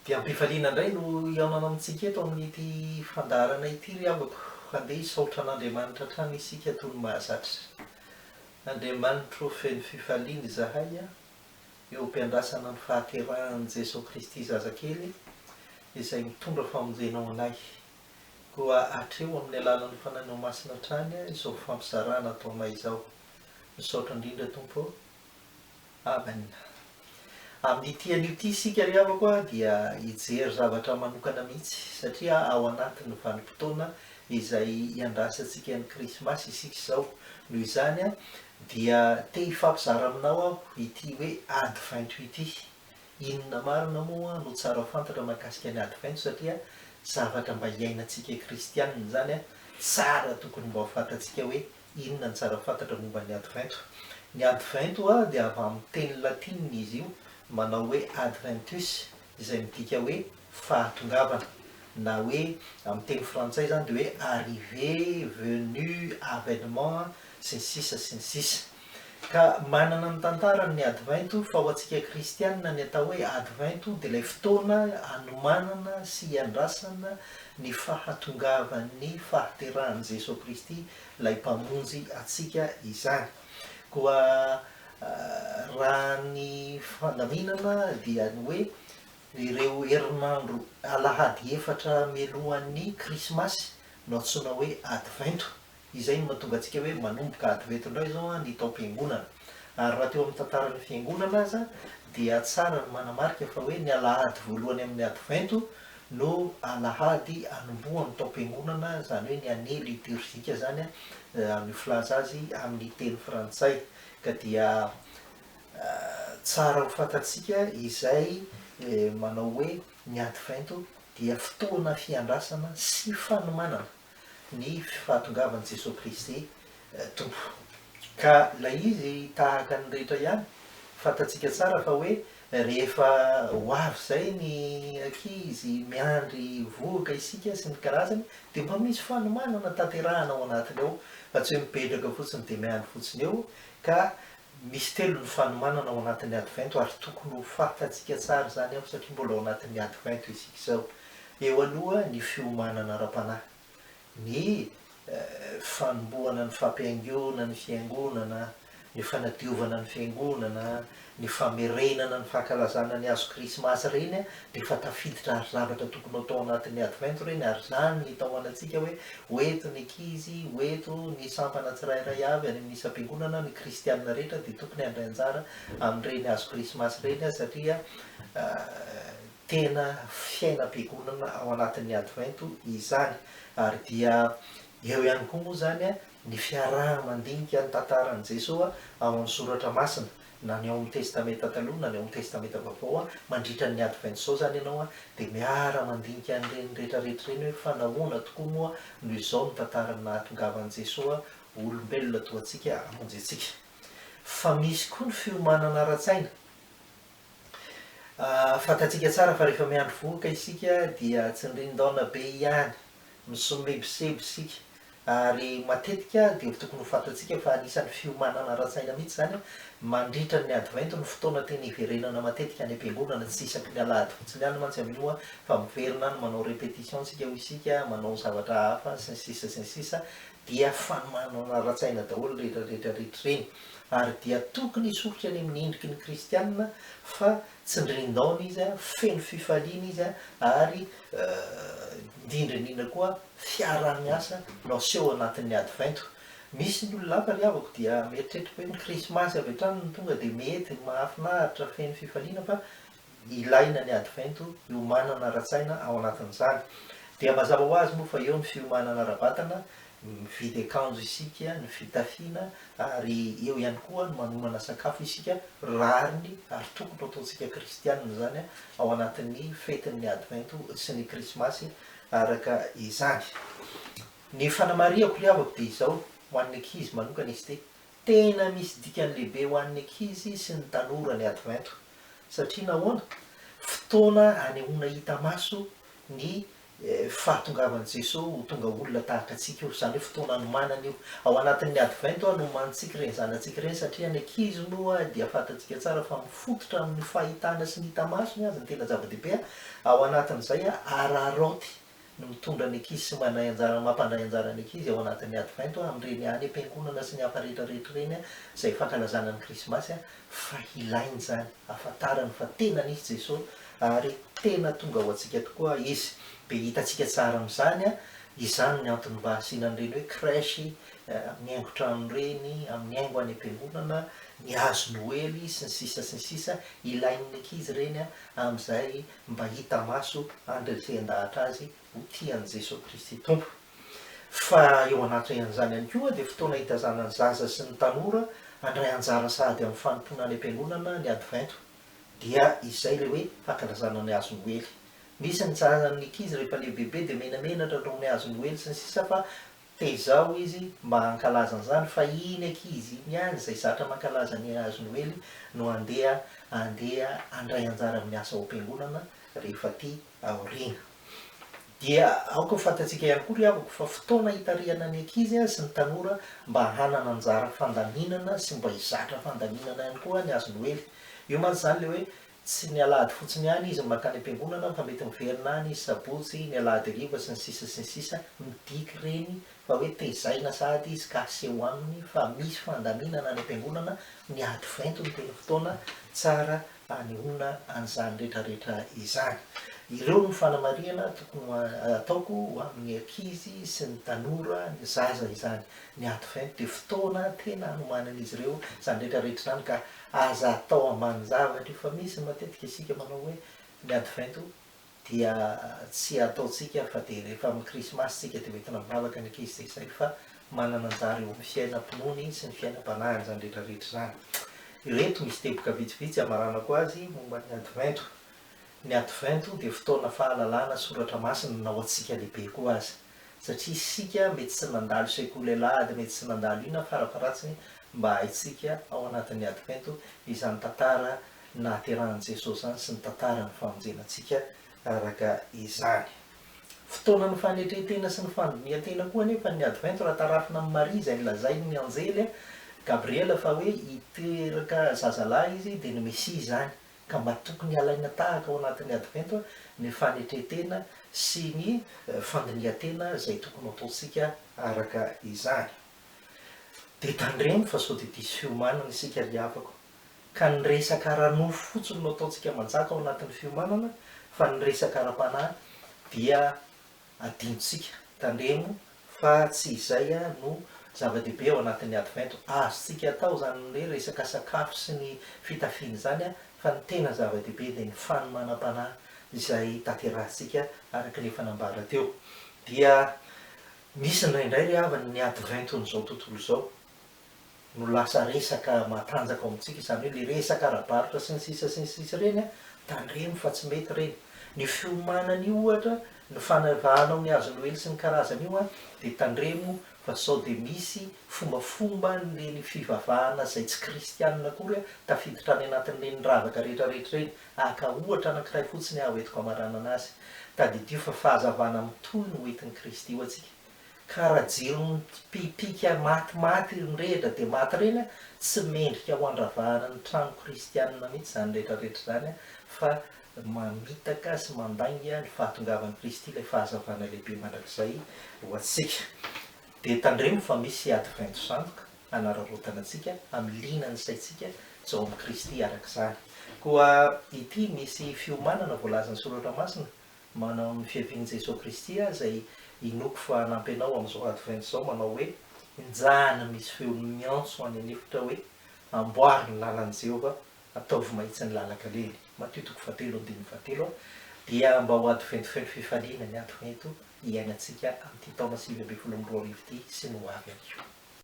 Dia ampifaliana indray no iainana amintsika eto amin'ity fandarana ity ry havako. Handeha hisaotra an'Andriamanitra hatrany isika toy ny mahazatra. Andriamanitra feno fifaliana izahay eo am-piandrasana ny fahaterahan'i Jesosy Kristy zazakely izay mitondra famonjenao anay. Koa hatreo amin'ny alalan'ny fananiao masina hatrany izao fampizarana ataonay izao. Misaotra indrindra Tompo. Amen. Amin'ity an'ity isika ry havako dia hijery zavatra manokana mihitsy satria ao anatin'ny vanim-potoana izay hiandrasantsika ny krismasy isika izao. Noho izany dia te hifampizara aminao aho ity hoe advento ity. Inona marina moa no tsara fantatra mahakasika ny advento satria zavatra mba hiainantsika kristianina zany tsara tokony mba ho fantatsika hoe inona ny tsara fantatra momba ny advento. Ny advento dia avy amin'ny teny latina izy io, manao hoe adventus izay midika hoe fahatongavana, na hoe amin'ny teny frantsay zany dia hoe arrivé, venu, avènement, sy ny sisa sy ny sisa. Ka manana ny tantarany ny advento fa ho antsika kristianina ny atao hoe advento dia ilay fotoana hanomanana sy hiandrasana ny fahatongavan'ny fahaterahan'i Jesosy Kristy ilay mpamonjy atsika izany. Koa raha ny fandaminana dia ny hoe ireo herinandro alahady efatra mialohan'ny krismasy no antsoina hoe advento. Izay no mahatonga antsika hoe manomboka advento indray zao ny taom-piangonana. Ary raha teo amin'ny tantaran'ny fiangonana aza dia tsara ny manamarika fa hoe ny alahady voalohany amin'ny advento no alahady anombohan'ny taom-piangonana, zany hoe ny année liturgique zany amin'ny filaza azy amin'ny teny frantsay. Ka dia tsara ho fantatsika izay manao hoe ny advento dia fotoana fiandrasana sy fanomanana ny fahatongavan'i Jesosy Kristy Tompo. Ka ilay izy tahaka ny rehetra ihany fantatsika tsara fa hoe rehefa ho avy zay ny ankizy miandry voaka isika sy ny karazany dia mba misy fanomanana tanterahana ao anatiny ao, fa tsy hoe mipetraka fotsiny dia miandry fotsiny eo. Ka misy telo ny fanomanana ao anatin'ny advento ary tokony ho fantatsika tsara zany aho satria mbola ao anatin'ny advento isika izao. Eo aloha ny fiomanana ara-panahy, ny fanombohana ny fampiaingona ny fiangonana, ny fanadiovana ny fiangonana, ny famerenana ny fankalazana ny azo krismasy reny dia efa tafiditra ary zavatra tokony atao anatin'ny advento reny, ary zany ny itahoanantsika hoe hoeto ny ankizy, hoeto ny sampana tsirairay avy any amin'ny isam-piangonana, ny kristianina rehetra dia tokony handray anjara amin'ireny azo krismasy reny satria tena fiainam-piangonana ao anatin'ny advento izany. Ary dia eo ihany koa moa zany ny fiaraha-mandinika ny tantaran'i Jesosy ao amin'ny soratra masina, na ny ao amin'ny testamenta taloha na ny ao amin'ny testamenta vaovao. Mandritra ny advento zao zany ianao dia miara-mandinika an'ireny rehetrarehetra reny hoe fa nahoana tokoa moa noho izao ny tantarany nahatongavan'i Jesosy olombelona toa antsika hamonjy antsika. Fa misy koa ny fiomanana ara-tsaina. Fantatsika tsara fa rehefa miandry voaka isika dia tsy nirindana be ihany, misomebiseby isika, ary matetika dia tokony ho fantatsika fa anisan'ny fiomanana ara-tsaina mihitsy zany mandritra ny advento ny fotoana tena hiverenana matetika any am-piangonana, tsy isaky ny alahady fotsiny ihany mantsy amin'io fa miverina any manao répétition tsika ho isika, manao zavatra hafa sy ny sisa sy ny sisa, dia fanomanana ara-tsaina daholo rehetrarehetra reny. Ary dia tokony hisorotra any amin'ny endriky ny kristianina fa tsy nirindana izy, feno fifaliana izy, ary indrindra koa fiarah-miasa no aseho anatin'ny advento. Misy ny olona hafa ry havako dia mieritreritra hoe ny krismasy avy hatrany no tonga dia mety mahafinaritra feno fifaliana fa ilaina ny advento hiomanana ara-tsaina ao anatin'izany. Dia mazava ho azy moa fa eo ny fiomanana ara-batana, mividy akanjo isika, ny fitafiana, ary eo ihany koa ny manomana sakafo isika rariny ary tokony ataontsika kristianina zany ao anatin'ny fetin'ny advento sy ny krismasy araka izany. Ny fanamariako ry havako dia izao ho an'ny ankizy manokana izy ity. Tena misy dikany lehibe ho an'ny ankizy sy ny tanora ny advento satria nahoana fotoana hanehoana hita maso ny fahatongavan'i Jesosy ho tonga olona tahaka atsika io, zany hoe fotoana anomanana io. Ao anatin'ny advento anomanintsika reny zanantsika reny, satria ny ankizy moa dia fantatsika tsara fa mifototra amin'ny fahitana sy ny hita masony azy ny tena zava-dehibe. Ao anatin'izay araraoty no mitondra ny ankizy sy manay anjara, mampandray anjara ny ankizy ao anatin'ny advento amin'ireny any am-piangonana sy ny hafa rehetrarehetra reny izay fankalazana ny krismasy fa ilainy zany ahafantarany fa tena nisy Jesosy ary tena tonga ho antsika tokoa izy. Be hitantsika tsara amin'izany izany ny antony mba asianan'ireny hoe crèche amin'ny haingon-trano reny, amin'ny haingo any am-piangonana, ny hazo noely sy ny sisa ilain'ny ankizy reny amin'izay mba hita maso andresen-dahatra azy ho tian'i Jesosy Kristy tompo. Fa eo anatin'izany ihany koa dia fotoana hitazanany zaza sy ny tanora handray anjara sahady amin'ny fanompona any am-piangonana ny advento, dia izay le hoe fankalazana ny hazo noely. Misy ny tsarany ankizy rehefa lehibebe dia menamenatra atao ny hazo noely sy ny sisa, fa tezao izy mba hankalaza an'izany fa iny ankizy iny ihany izay zatra mankalaza ny hazo noely no handeha handray anjara amin'ny asa ao am-piangonana rehefa aty aoriana. Dia aoka fantatsika ihany koa ry havako fa fotoana hitarihana ny ankizy sy ny tanora mba hanana anjara fandaminana sy mba hizatra fandaminana ihany koa ny hazo noely. Io mantsy zany le hoe tsy ny alahady fotsiny ihany izy makany am-piangonana fa mety miverina any izy sabotsy, ny alahady hariva sy ny sisa midiky reny fa hoe tezaina sady izy ka aseho aminy fa misy fandaminana any am-piangonana. Ny advento ny tena fotoana tsara hanehoana an'izany rehetrarehetra izany. Ireo ny fanamarihana tokony ataoko ho amin'ny ankizy sy ny tanora, ny zaza izany. Ny advento dia fotoana tena hanomanan'izy ireo izany rehetrarehetra izany ka aza atao ambanin-javatra io. Fa misy matetika isika manao hoe ny advento dia tsy ataontsika fa dia rehefa amin'ny krismasy tsika dia hoentina mivavaka ny ankizy dia izay, fa manana anjara eo amin'ny fiainam-ponony sy ny fiainam-panahy izany rehetrarehetra izany. Ireto misy teboka vitsivitsy amaranako azy momba ny advento. Ny advento dia fotoana fahalalana soratra masina na ao antsika lehibe koa azy, satria isika mety tsy nandalo sekoly alahady, mety tsy nandalo ina farafaratsiny mba haitsika ao anatin'ny advento izany tantara nahaterahan'i Jesosy zany sy ny tantara ny famonjenantsika araka izany. Fotoana ny fanetretena sy ny fandinian-tena koa nefa ny advento raha tarafina amin'ny Maria izay nilazainy ny anjely Gabriela fa hoe hiteraka zazalahy izy dia ny Mesia zany, ka mba tokony alaina tahaka ao anatin'ny advento ny fanetretena sy ny fandinian-tena izay tokony ataontsika araka izany. Dia tandremo fa sao dia diso fiomanana isika ry havako, ka ny resaka ara-nofo fotsiny no ataontsika manjaka ao anatin'ny fiomanana, fa ny resaka ara-panahy dia adinontsika. Tandremo fa tsy izay no zava-dehibe ao anatin'ny advento. Azontsika atao zany hoe resaka sakafo sy ny fitafiana zany, fa ny tena zava-dehibe dia ny fanomanam-panahy izay tanterahintsika araka ny efa nambara teo. Dia misy indraindray ry havana ny advento n'izao tontolo izao no lasa resaka matanjaka ao amintsika, izany hoe le resaka ara-barotra sy ny sisa reny tandremo fa tsy mety reny. Ny fiomanana io ohatra, ny fanavahanao ny hazo noely sy ny karazany io dia tandremo fa sao dia misy fombafomba ny fivavahana izay tsy kristianina akory tafiditra any anatin'ireny ravaka rehetrarehetra reny. Aka ohatra anankiray fotsiny aho entiko hamarana anazy. Tadidio fa fahazavana mitohy no entin'i Kristy io antsika. Ka raha jiron'ny pipika maty ny rehetra dia maty reny tsy mendrika ho andravahana ny trano kristianina mihitsy izany rehetrarehetra izany, fa mamitaka sy mandainga ny fahatongavan'i Kristy ilay fahazavana lehibe mandrakizay ho antsika. Dia tandremo fa misy advento sandoka hanararaotana antsika amin'ny linan'ny saintsika zao amin'ny Kristy arak'izany. Koa ity misy fiomanana voalazan'ny soratra masina manao amin'ny fiavian'i Jesosy Kristy izay inoko fa hanampy anao amin'izao advento izao, manao hoe njahana misy feon'ny miantso any anefitra hoe amboary ny lalan'i Jehovah, ataovy mahitsy ny lalaka-leny. Mateo 7:7. Dia mba ho adventifeno fifaliana ny advento iainantsika amin'ity taona 2022 ity sy ny ho avy ihany koa.